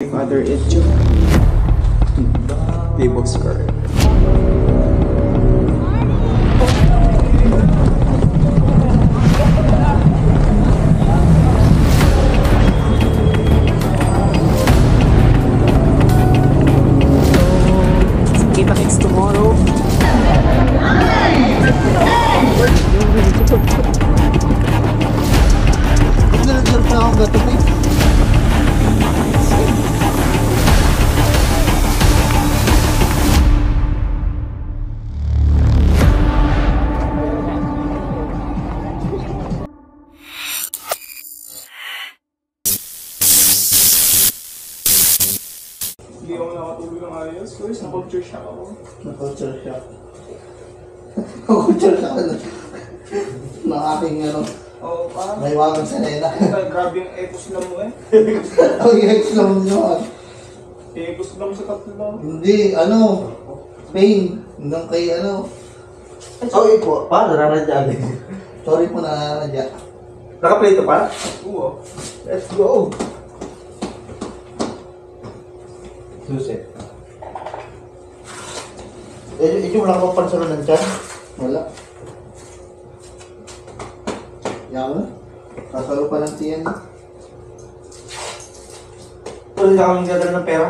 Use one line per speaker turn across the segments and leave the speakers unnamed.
kay Father Edjo. Kay Boss Carl. Kita-kits tomorrow.
Naglalaglag pa akong gato eh.
Hindi ako nakatulog ng ayos. Guys, na-culture shock ako.
Na-culture shock. Na-culture shock na. Ng aking ano.
Oo, parang
May wagang sanena.
grabe yung epos lang mo eh.
Ang ex lang nyo.
Epos lang sa tatlo.
Hindi, ano. Pain. Hanggang kay ano.
Sorry po, pa, nararadya agad.
Sorry po na nadya.
Naka-play to pa?
Oo.
Let's go! Susi. Ito wala ka bang pansalunan dyan?
Wala. Yaman. Kasalo pa ng tiyan.
Wala na kaming dadala ng pera?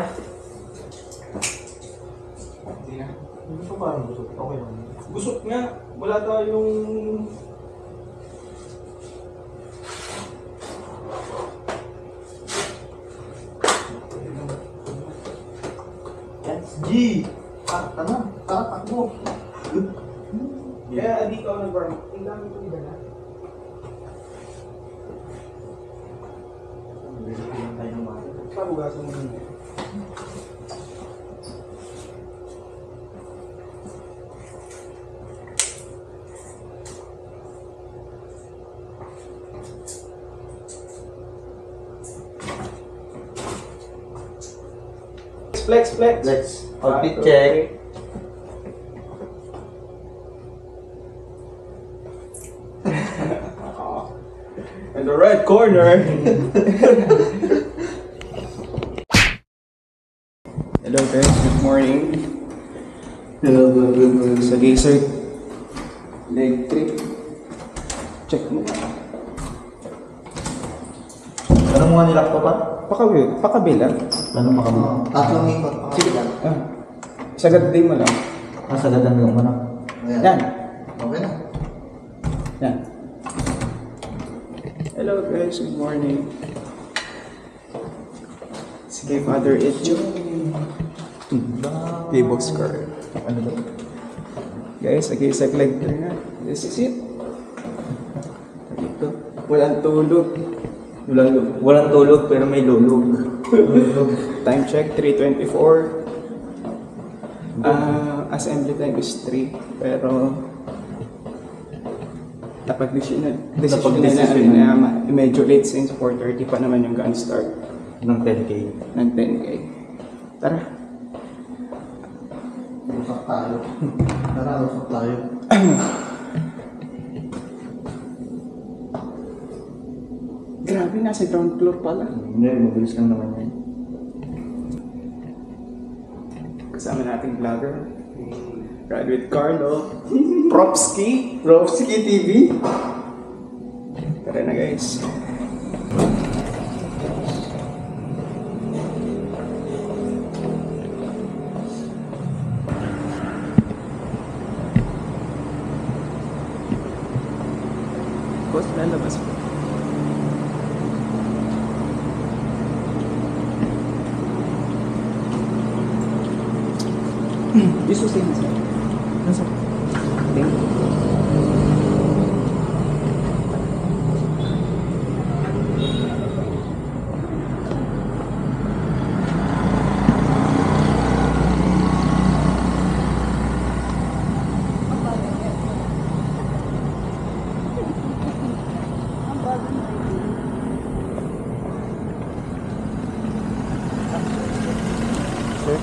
Hindi na.
Hindi ko parang gusto. Okay lang.
Busog nga. Wala tayong...
Let's G! Ano? Tatak mo.
Kaya dito ako nag-burn. Ang dami ko nila. Pabugasan mo nila. Flex.
Let's outfit check.
In the red corner. Hello guys, good morning.
Hello, good.
Sa Gazer leg trip. Check mo.
Anong mga nilak ko pa?
Pakabila.
Ano pa kami?
Tatlong ikot.
Sige. Sagad din mo lang.
Nasagadan mo yung ano?
Ayan.
Yan.
Okay na.
Yan. Hello guys, good morning. Si kay Father Edjo. Kay Boss Carl.
Ano ba?
Guys, nag-isag leg trip na. This is it. Dito. Walang tulog.
Walang tulog pero may lulog.
Time check, 3:24. Assembly time is 3. Pero napag-decision na medyo late since 4:30 pa naman yung gun start
Ng 10K.
ng 10K. Tara.
Usap tayo. Tara, usap tayo.
Grabe, nasa ground floor pala.
Hindi, mabilis lang naman yan.
Kasama nating vlogger. Graduate Carlo. Propski TV. Tara na guys. Boss, lalabas po. This was same as that. Nasa? Thank you. Sir,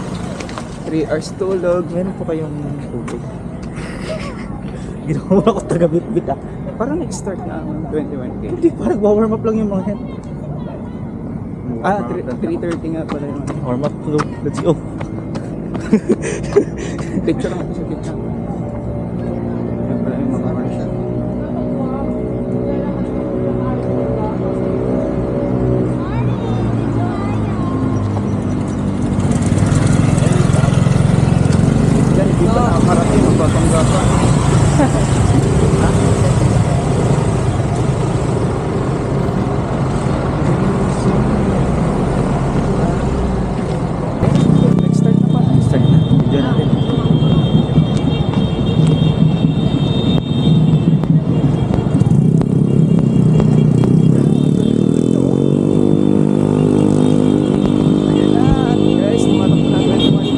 3 hours tulog. Meron po kayong tubig.
Ginawa ko taga-bit-bit ah.
Parang nag-start na ang 21K.
Hindi, parang warm up lang yung mga yan.
Ah, 3:30 nga pala yung ano.
Warm up to. Let's go.
Picture lang ako sa gitna. Yan pala yung mga shot. Yan, hindi pa nakakarating. Magpapangga pa. Next start na pa.
Start na. Video natin.
Ayan na, guys, tumatak na 21K.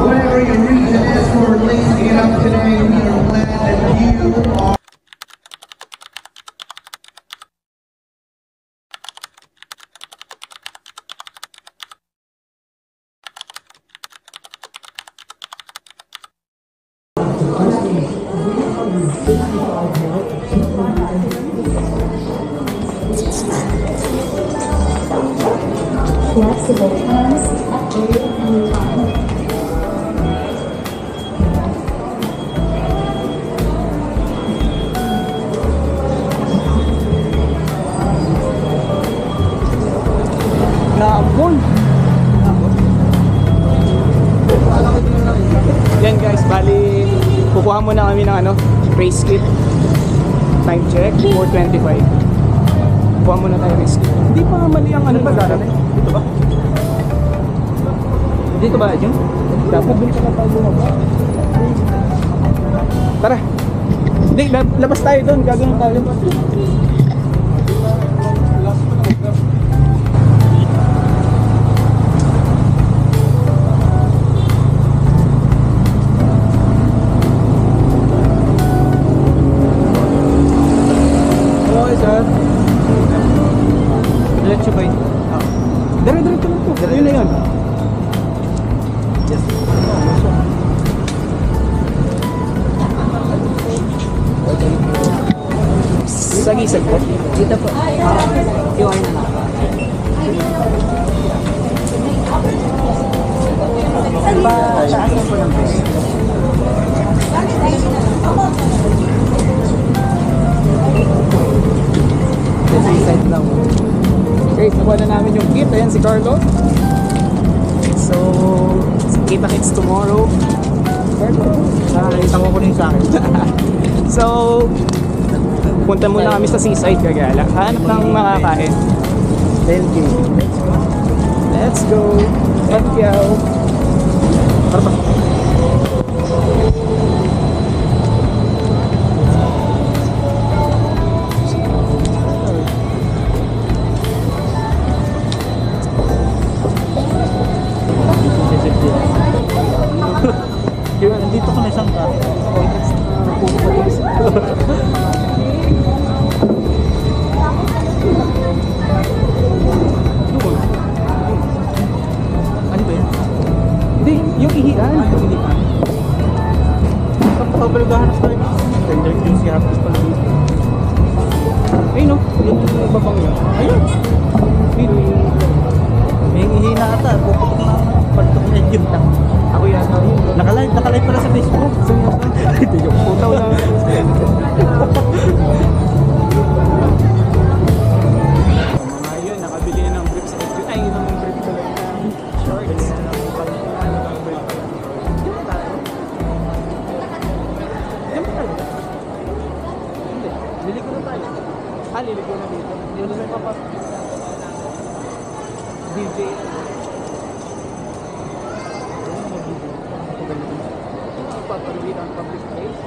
Whatever your reason is for lazy up today, we are glad that you are.
Flexible times, updated anytime.
Naambon. Yan guys, bali kukuha muna kami ng ano, race kit. Time check, 4:25. Kukuha muna tayo race kit. Hindi pa mali ang ano ba darating? Dito ba? Dito ba yun? Dapat dun pala tayo bumaba. Tara. Hindi, labas tayo doon. Gagawin tayo. Okay, sir. Diretso ba yun? Diretso lang po. Yun na yun. Yes. Sagisag po. Dito po. QR na lang. Pataasan po ng peso. Side lang. Okay, nakuha na namin yung kit. Ayan si Carlo. So, kita-kits tomorrow. Carlo.
Nakita ko rin sa akin.
So, punta muna kami sa seaside, Gagala. Hanap ng makakain.
Thank you.
Let's go. Thank you.
Dito ko na isang ka. Ano ba yan?
Hindi, yung ihian.
Hindi pa.
So,
video.
Ako yata yun.
Nakalive pala sa Facebook.
Ito yung putaw na. Mga yun, nakabili na ng briefs. Ay, yun ang brief ko lang na shorts. Ano ang brief ko lang. Diyan tayo? Diyan ba tayo? Hindi. Liligo na tayo. Liligo na dito. Yun na may papasok. DJ. Papaluin ang public place.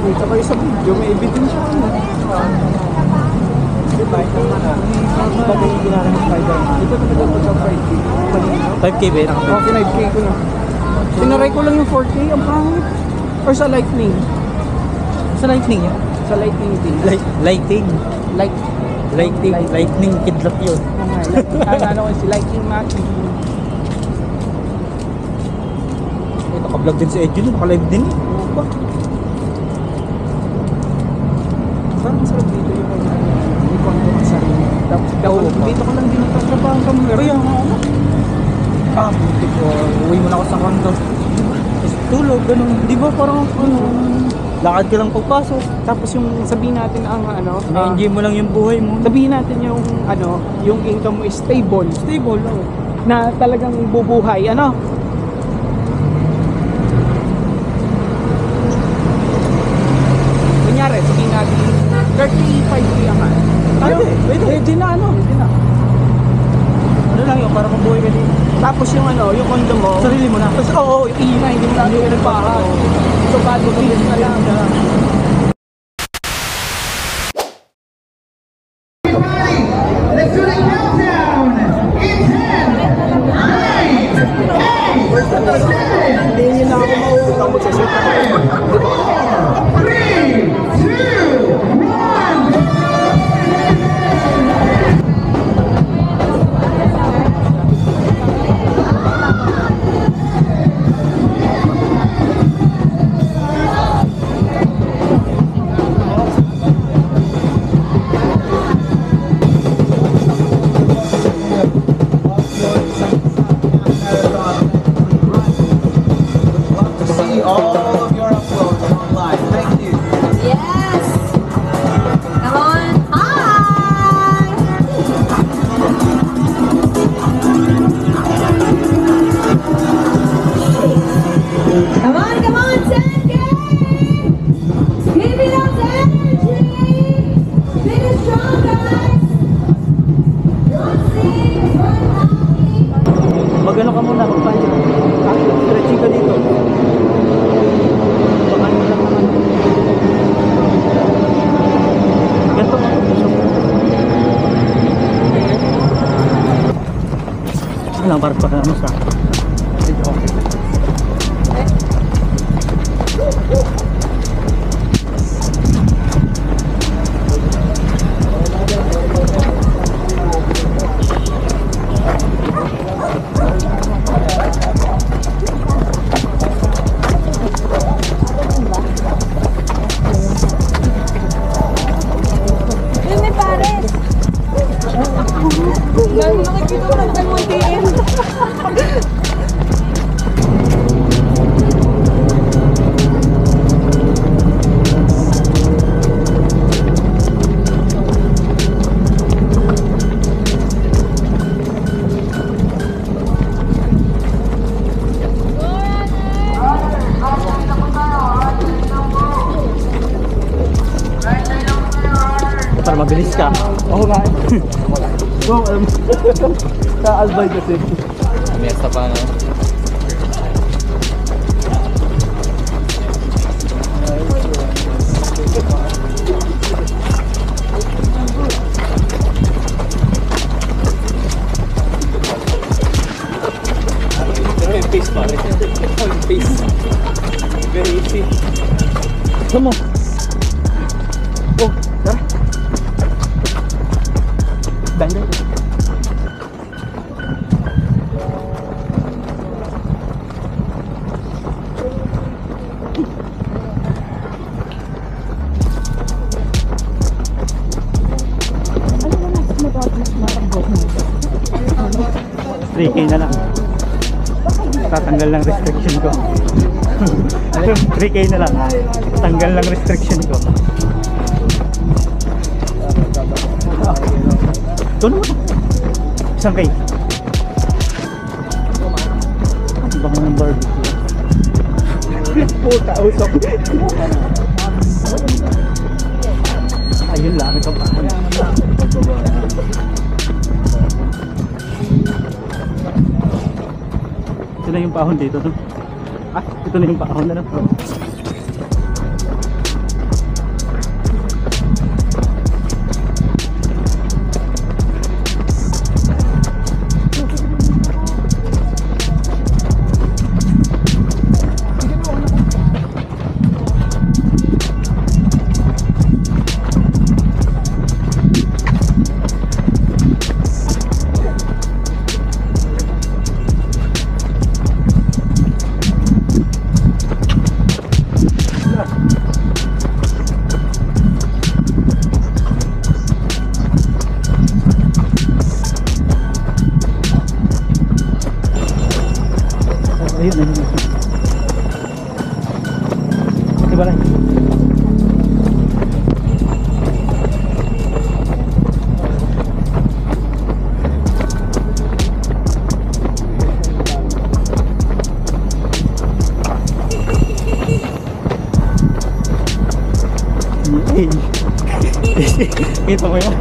Ito kayo sa video, may evidence siya. Diba?
Bagay yung ginagawa ng Spider-Man.
Ito talaga po sa 5K.
5K ba yun?
Oh, 5K ko na. Pinaray ko lang yung 4K, ang pangit. Or sa lightning.
Sa lightning yun?
Sa lightning din.
Lighting. Lightning kidlat yun.
Ano ko si Lightning Mac.
Naka-vlog din si Edjo, naka-live din.
Opa. Parang masarap dito yung may konto ng sarili. Tapos dito ko lang din nagtatrabaho ka mga.
Kaya nga ano? Buti ko. Uwi mo na ako sa kanto. Tapos tulog, ganun. Di ba parang ano? Lakad ka lang pagpasok.
Tapos yung sabihin natin ang
Na-enjoy mo lang yung buhay mo.
sabihin natin yung yung income mo is stable.
Stable, oh.
Na talagang bubuhay, Kunyari, sabihin natin 35K ang Pwede na Pwede na.
Ano lang yun, para mabuhay ka din.
Tapos yung yung condo mo.
Sarili mo na.
Tapos yung ingay, hindi mo na nagpahan. So, bago feeling na lang.
Everybody, let's do the countdown. In 10, 9, 8, 7,
Hindi nyo na ako mauutang mo sa set.
3, 2, 1.
See all of your uploads online. Thank you.
Yes! Come on! Hi! Come on, 10K! Give it up energy! Big and strong, guys! Don't sing, don't happy!
Mag-ano ka muna, magpayo. Stretching ka dito. Baka nyo lang naman. Ganito nga. Ano lang, para ano sa
Yun may pares! Gano'n nakikita ko lang kay Montiin.
para mabilis ka.
Oo nga. So, sa Albay kasi.
Mesta pa na.
Face pare. Face. Very easy.
Come on.
Oh, tara. Dandan.
3K na lang. Tatanggal ng restriction ko. 3K na lang. Tanggal ng restriction ko. Ito naman. Isang K. Ang bango ng barbecue.
Puta, usok.
Ayun lang, ito pa. Ito na yung pahon dito, no? Ah, ito na yung pahon na, no? Ayun, ayun. Diba lang? Kita mo yan?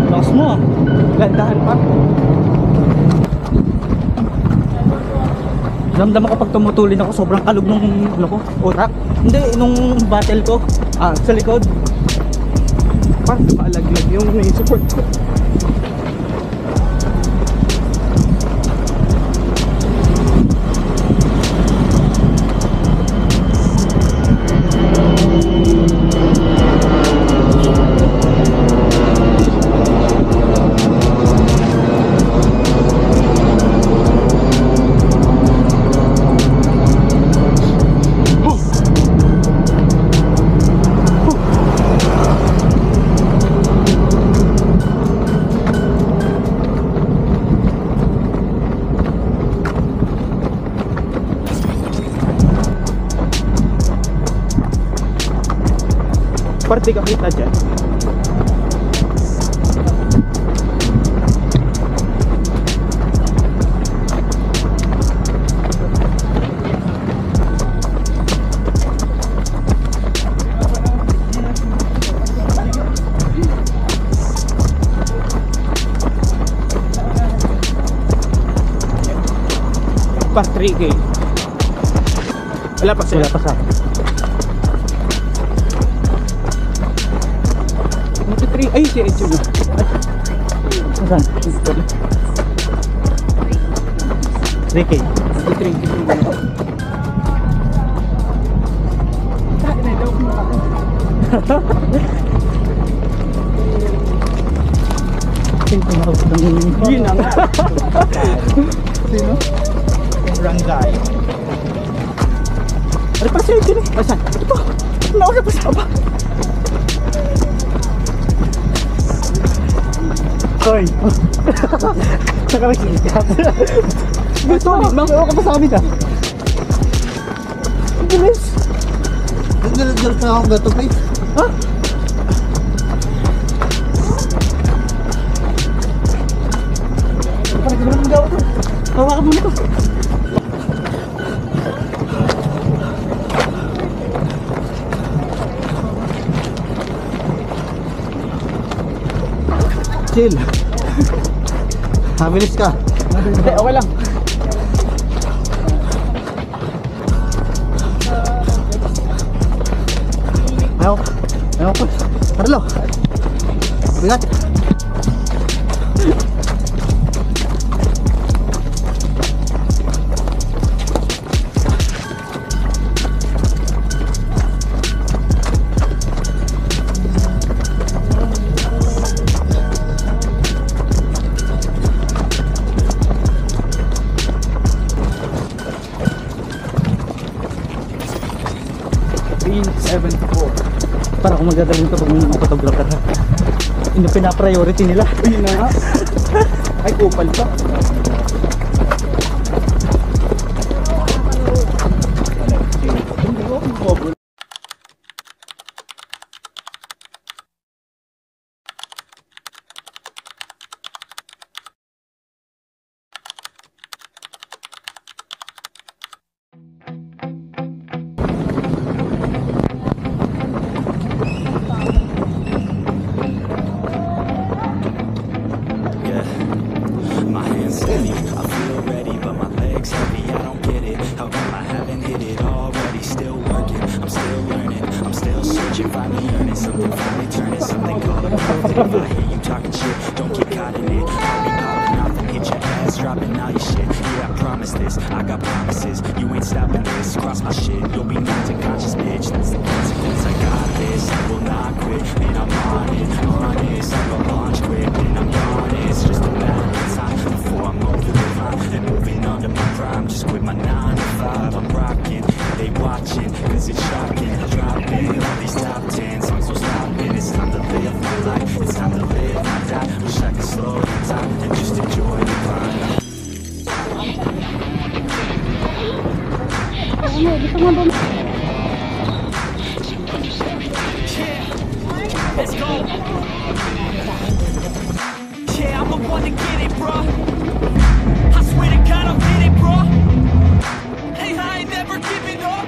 Lakas mo ah.
Landahan pa.
Ramdam ko pag tumutulin ako, sobrang kalog nung ano ko, utak. Hindi, nung battle ko, sa likod.
Parang maalaglag yung may support ko. Parte ka kita dyan. Pa 3K. Wala pa sila.
Wala pa sa akin.
Ay, si Echo na.
Saan? 3K.
3K. Yun na nga.
Sino? Barangay.
Ano pa sa'yo din eh? Asan? Ito. Nauna pa sa ba?
Hoy! Saan ka nagsisikap?
Gusto mo,
Ewan ka pa sa amin ah.
Ang bilis.
Nagdala ka akong gato, eh.
Ha?
Parang gano'n ang gawa to. Hawakan mo na to.
Chill. Mabilis ka.
Hindi, okay lang.
Ayaw ko. Carlo. Bigat.
74.
Para kung magagaling ito pag may mga photographer ha. Yung pina-priority nila.
Yun na nga. Ay, kupal pa.
My hands steady, I feel ready, but my legs heavy. I don't get it. How come I haven't hit it already? Still working, I'm still learning, I'm still searching, finally earning something, finally turning something called a perfect. If I hear you talking shit, don't get caught in it. I'll be popping off and hit your ass, dropping all your shit. Yeah, I promise this, I got promises. You ain't stopping this. Cross my shit, you'll be knocked unconscious, bitch. That's the consequence. I got this, I will not quit, and I'm on it. Honest, I go launch quick, and I'm gone. It's just a matter of time before I'm over the line and moving on to my prime. Just quit my 9 to 5. I'm rocking, they watching, cause it's shocking. Dropping all these top 10 songs, so stop it. It's time to live my life, it's time to live my die. Wish I could slow the time and just enjoy the grind. Let's go. Yeah, I'm the one to get it, bro. I swear to God, I'll get it, bro. Hey, I ain't never giving up.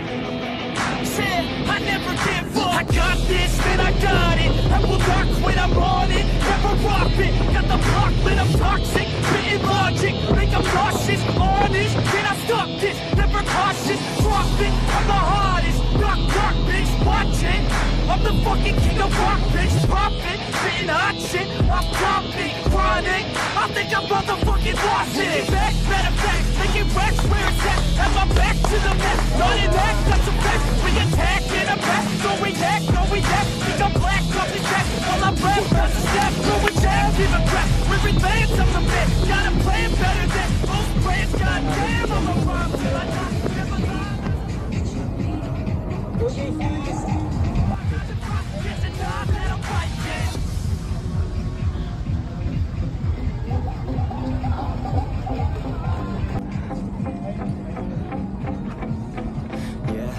Said I never give up. I got this, man, I got it. I will not quit, I'm on it. Never rock it. Got the block lit, I'm toxic. Spitting logic, make them nauseous. Honest, can I stop this? Never cautious, drop it. I'm the hardest. Knock, knock, bitch, watch it. I'm the fucking king of rock, bitch. Pop it, spitting hot shit. I'm dropping, chronic. I think I'm motherfucking lost it. Back, better back, making racks where it's at. Have my back to the mess. Not an act, that's a fact. We attack in a back, no react, no react. Think I'm black, off the jack. While I'm rap, that's a step. No we jab, even crap. We're advanced, I'm the man. Got a plan better than most brands. Goddamn, I'm a rhyme till I die. Never lie. It's a job that I'm fighting. Yeah,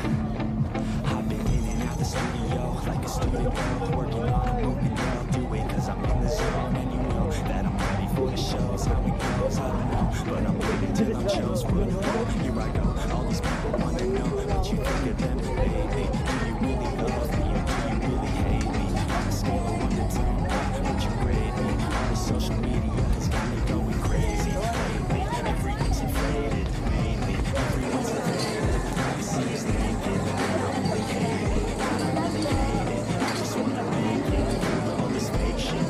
I've been in and out the studio like a student girl, working on a movement, girl. Do it 'cause I'm in the zone, and you know that I'm ready for the shows. How it goes, I don't know, but I'm waiting till I'm chose. Run home, here I go. All these people wanna know what you think of them lately. Do you really love me or do you really hate me? On a scale of 1 to 10, would you rate me? All the social media has got me going crazy lately. Everything's inflated, mainly everyone's inflated. It seems naked, but I don't really hate it. I don't really hate it. I just wanna make it. All this fake shit,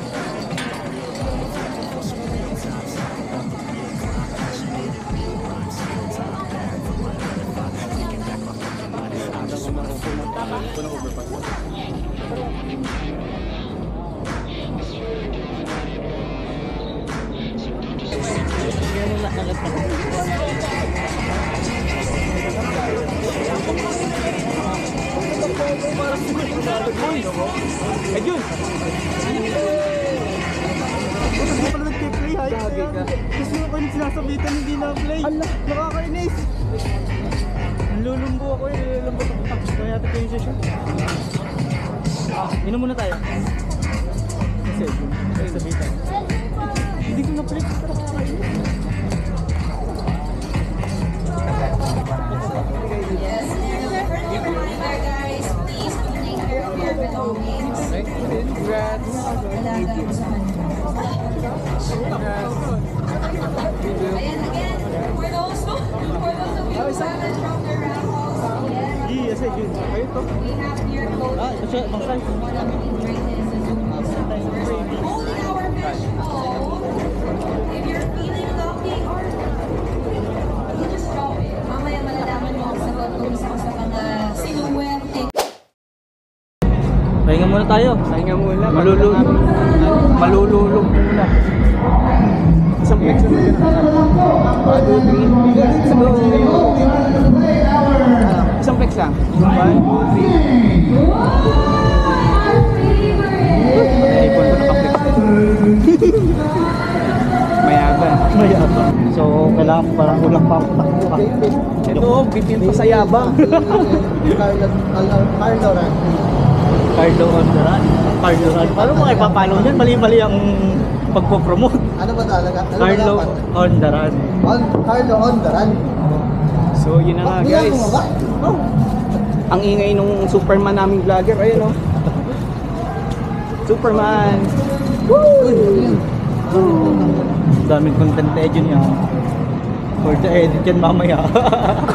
real life, for some real time. Sorry about the real crime. Passionate and real rhymes. Real time back from my 9 to 5. Taking back my fucking life. I just wanna feel my
Ayun!
Gusto mo pala nag-play ha? Gusto mo kayo sinasabitan hindi na-play. Nakakainis. Nalulumbo ako nilulumbo ako. Kaya natin kayo yung session. Inom muna tayo. Kasi, sabitan. Hindi ko na-play. Pero kakainis.
Congrats!
Ayan, again, for those who haven't dropped their raffles yet,
Yes, I do. Ayun to.
we have here code
Ito siya, bang size?
one of the greatness is holding our fish bowl. If you're feeling lucky or you just drop it. Mamaya malalaman mo ang sagot kung isa ka sa mga sinuwerte.
Pahinga muna tayo.
Pahinga muna.
Malululog muna.
Isang picture mo yun. Isang picture Flex lang. 1, 2, 3. Naipon ko naka-flex. Mayaban.
Mayabang. So, kailangan mo parang ulang pa ako takbo ka.
Ito, bitin pa sa yabang.
Carlo Ondaran. Carlo Ondaran. Paano mo kayo papalo dyan? Mali-mali ang pagpo-promote.
Ano ba talaga? Ano ba
Carlo
dapat?
Ondaran.
Carlo Ondaran.
So, yun na nga guys.
Mo ba?
Oh.
Ang ingay nung Superman naming vlogger. Ayun oh. Superman.
Daming content edit yan. For the edit yan mamaya.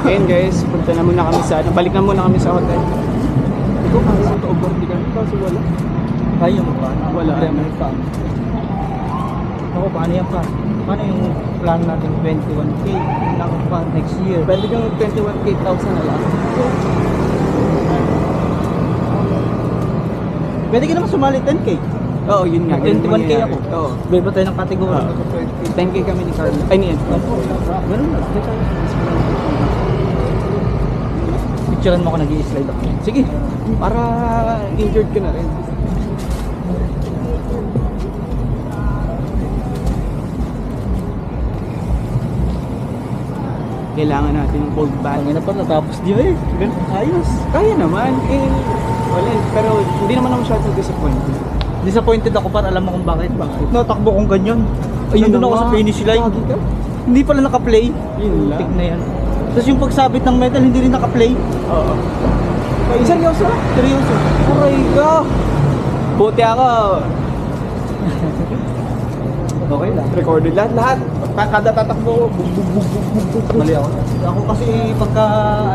Ayun guys, punta na muna kami sa, balik na muna kami sa hotel. Ito kasi ito overtigan, kasi wala.
Kaya mo pa?
Wala.
May pa. Ako, paano yan pa? Paano yung plan natin 21K? Nako pa next year.
Pwede kang 21,000 na lang.
Pwede ka naman sumali 10K.
Oo, yun nga. ganun
21K
mangyayari.
ako.
Oo.
Beba tayo ng kategory.
10K kami ni Carlo. Ay, ni Ed.
Ganun na lang. Picturean mo ako nag-i-slide ako.
Sige, para injured ka na rin. Kailangan natin ng cold bath.
Ang ina pa natapos di ba eh. Ganun, ayos.
Kaya naman, wala, pero hindi naman ako masyadong disappointed.
Disappointed ako para alam mo kung bakit. Natakbo kong ganyan. Ayun doon ako sa finish line.
Lagi ka.
Hindi pala naka-play.
Yun lang.
Tik na yan. Tapos yung pagsabit ng metal, hindi rin naka-play.
Oo. Ay, seryoso?
Seryoso.
Aray ka! Buti ako.
Okay lang.
Recorded lahat. Kada tatakbo ko,
Mali ako. Ako kasi pagka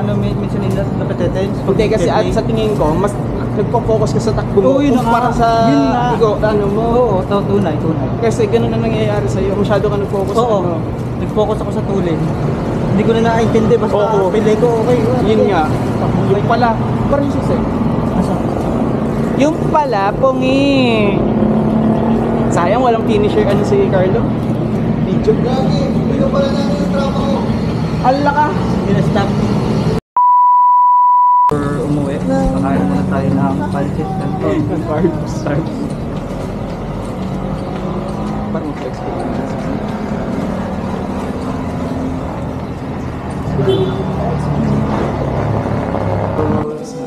minsan napeteten.
Hindi kasi sa tingin ko, mas nagpo-focus ka sa takbo mo
Oo, yun na
para
nga.
sa
Yun na.
ano mo.
Oo, tunay.
Kasi ganun na nangyayari sa'yo. Masyado ka nag-focus sa
Oo.
ano.
Nag-focus ako sa tulin. Hindi ko na nakaintindi. Basta
Oo.
pili ko, okay.
Yun nga. Yung pala, parang siya
Asa?
yung pala, pungi. Sayang, walang finisher ano si Carlo. Video.
Gagi, hindi pala namin yung drama ko.
Ala ka.
Hindi na stop. For umuwi, kakain muna tayo ng pancit canton.
Carbs. Parang flex ko.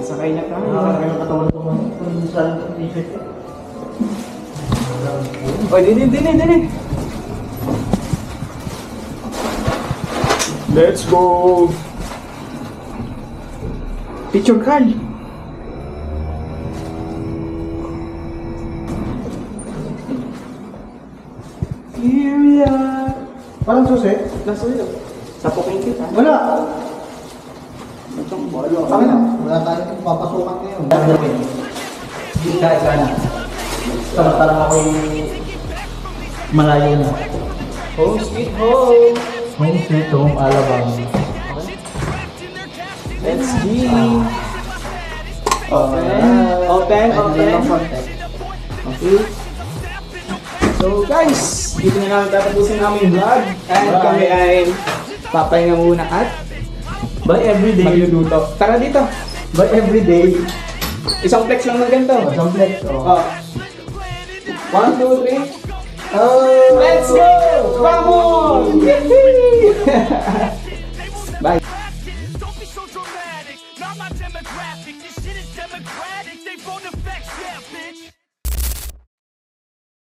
Sakay na tayo.
Nakakain ng katawan ko kung saan ang t-shirt.
Oh, dini. Let's go. Picture card. Here we are.
Parang susi?
Nasa ilo. Sapukin kita.
Wala.
Itong bolo.
Kami na. Wala tayong papasukan ngayon.
Hindi ka na. Samantalang ako'y malayo na.
Home sweet home.
Home sweet home, Alabang.
Let's see. Open. Okay. So guys, dito na namin tatapusin namin vlog. And kami ay papahinga muna at
By everyday.
magluluto. Tara dito.
By everyday.
Isang flex lang ng ganito.
Complex.
Oh. 1, 2, 3. Let's go! Vamos! Bye!